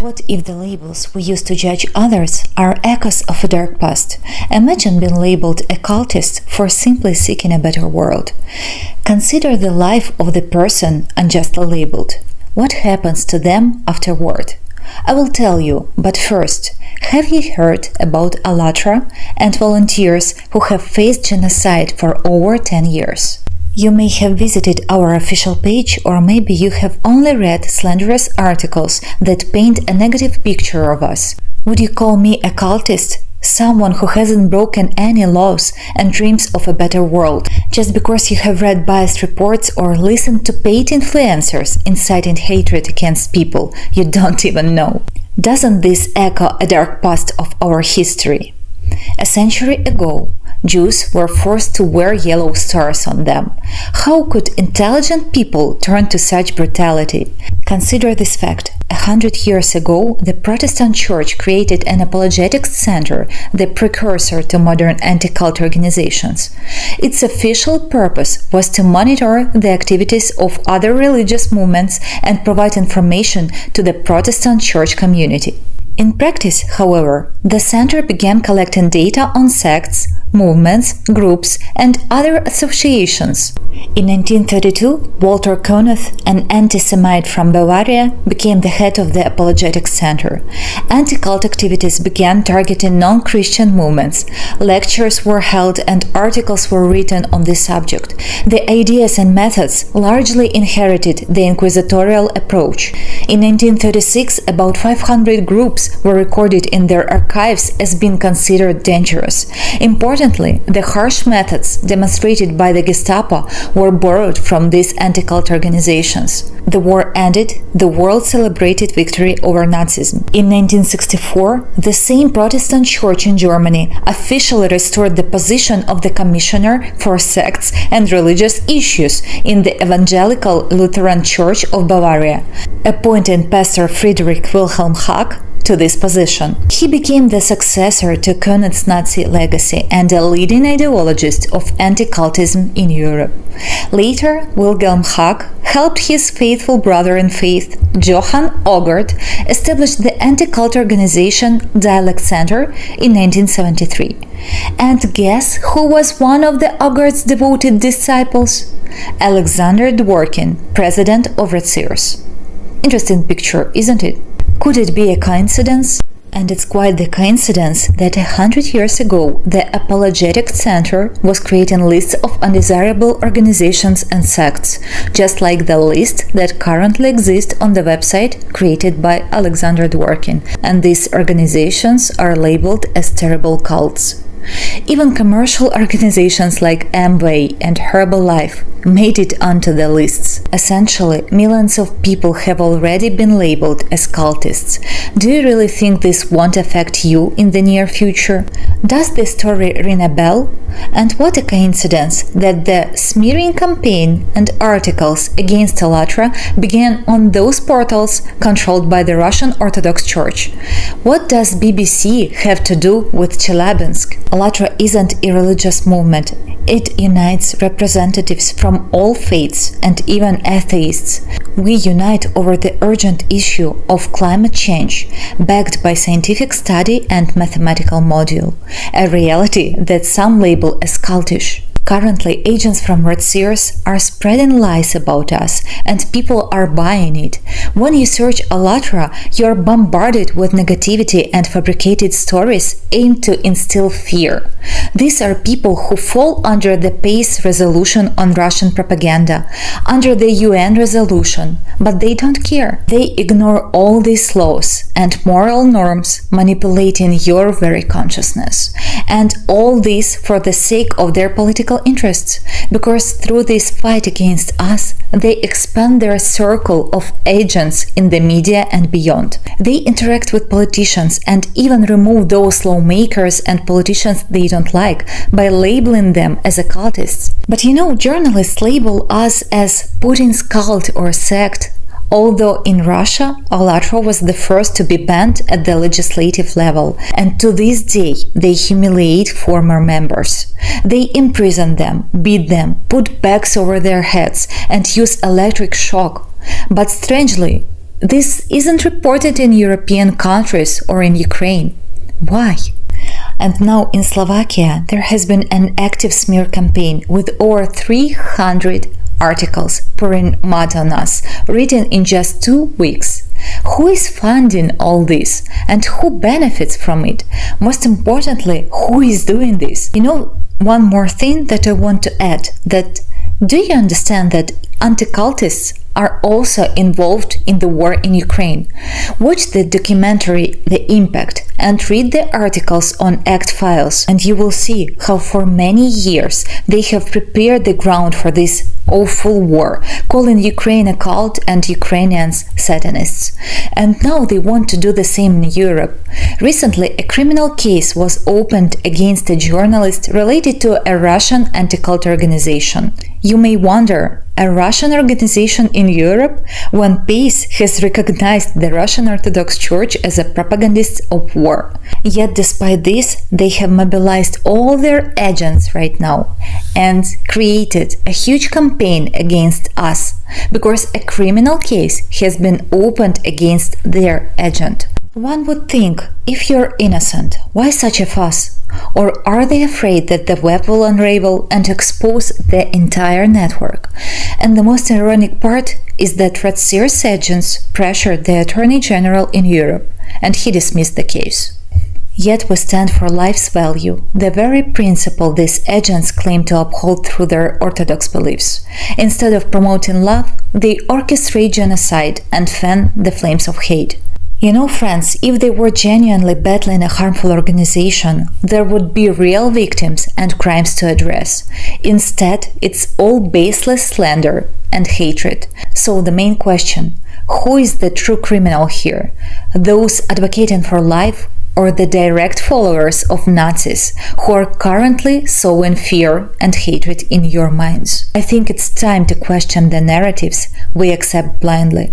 What if the labels we use to judge others are echoes of a dark past? Imagine being labeled a cultist for simply seeking a better world. Consider the life of the person unjustly labeled. What happens to them afterward? I will tell you, but first, have you heard about ALLATRA and volunteers who have faced genocide for over 10 years? You may have visited our official page, or maybe you have only read slanderous articles that paint a negative picture of us. Would you call me a cultist? Someone who hasn't broken any laws and dreams of a better world, just because you have read biased reports or listened to paid influencers inciting hatred against people you don't even know? Doesn't this echo a dark past of our history? A century ago, Jews were forced to wear yellow stars on them. How could intelligent people turn to such brutality? Consider this fact. 100 years ago, the Protestant Church created an apologetics center, the precursor to modern anticult organizations. Its official purpose was to monitor the activities of other religious movements and provide information to the Protestant Church community. In practice, however, the center began collecting data on sects, movements, groups, and other associations. In 1932, Walter Koenig, an anti-Semite from Bavaria, became the head of the Apologetics Center. Anti-cult activities began targeting non-Christian movements. Lectures were held and articles were written on this subject. The ideas and methods largely inherited the inquisitorial approach. In 1936, about 500 groups were recorded in their archives as being considered dangerous. Importantly, the harsh methods demonstrated by the Gestapo were borrowed from these anti-cult organizations. The war ended, the world celebrated victory over Nazism. In 1964, the same Protestant church in Germany officially restored the position of the Commissioner for Sects and Religious Issues in the Evangelical Lutheran Church of Bavaria, appointing Pastor Friedrich Wilhelm Hack to this position. He became the successor to Koenig's Nazi legacy and a leading ideologist of anti-cultism in Europe. Later, Wilhelm Hack helped his faithful brother in faith, Johann Ogert, establish the anti-cult organization Dialect Center in 1973. And guess who was one of the Ogert's devoted disciples? Alexander Dworkin, president of Heirs. Interesting picture, isn't it? Could it be a coincidence? And it's quite the coincidence that 100 years ago, the Apologetic Center was creating lists of undesirable organizations and sects, just like the list that currently exists on the website created by Alexander Dworkin, and these organizations are labeled as terrible cults. Even commercial organizations like Amway and Herbalife made it onto the lists. Essentially, millions of people have already been labeled as cultists. Do you really think this won't affect you in the near future? Does this story ring a bell? And what a coincidence that the smearing campaign and articles against ALLATRA began on those portals controlled by the Russian Orthodox Church. What does BBC have to do with Chelyabinsk? ALLATRA isn't a religious movement. It unites representatives from all faiths and even atheists. We unite over the urgent issue of climate change, backed by scientific study and mathematical module, a reality that some label as cultish. Currently, agents from Heirs are spreading lies about us, and people are buying it. When you search ALLATRA, you are bombarded with negativity and fabricated stories aimed to instill fear. These are people who fall under the PACE resolution on Russian propaganda, under the UN resolution, but they don't care. They ignore all these laws and moral norms, manipulating your very consciousness. And all this for the sake of their political interests, because through this fight against us, they expand their circle of agents in the media and beyond. They interact with politicians and even remove those lawmakers and politicians they don't like by labeling them as occultists. But journalists label us as Putin's cult or sect. Although in Russia, ALLATRA was the first to be banned at the legislative level, and to this day they humiliate former members. They imprison them, beat them, put bags over their heads, and use electric shock. But strangely, this isn't reported in European countries or in Ukraine. Why? And now in Slovakia, there has been an active smear campaign with over 300 articles pouring mud on us, written in just 2 weeks. Who is funding all this and who benefits from it? Most importantly, who is doing this? One more thing that I want to add, that do you understand that anticultists are also involved in the war in Ukraine? Watch the documentary The Impact and read the articles on ACT files, and you will see how for many years they have prepared the ground for this awful war, calling Ukraine a cult and Ukrainians Satanists. And now they want to do the same in Europe. Recently, a criminal case was opened against a journalist related to a Russian anti-cult organization. You may wonder, a Russian organization in Europe, when PACE has recognized the Russian Orthodox Church as a propagandist of war. Yet despite this, they have mobilized all their agents right now and created a huge campaign against us because a criminal case has been opened against their agent. One would think, if you're innocent, why such a fuss? Or are they afraid that the web will unravel and expose the entire network? And the most ironic part is that Ratsir's agents pressured the Attorney General in Europe, and he dismissed the case. Yet we stand for life's value, the very principle these agents claim to uphold through their orthodox beliefs. Instead of promoting love, they orchestrate genocide and fan the flames of hate. Friends, if they were genuinely battling a harmful organization, there would be real victims and crimes to address. Instead, it's all baseless slander and hatred. So the main question, who is the true criminal here? Those advocating for life or the direct followers of Nazis who are currently sowing fear and hatred in your minds? I think it's time to question the narratives we accept blindly.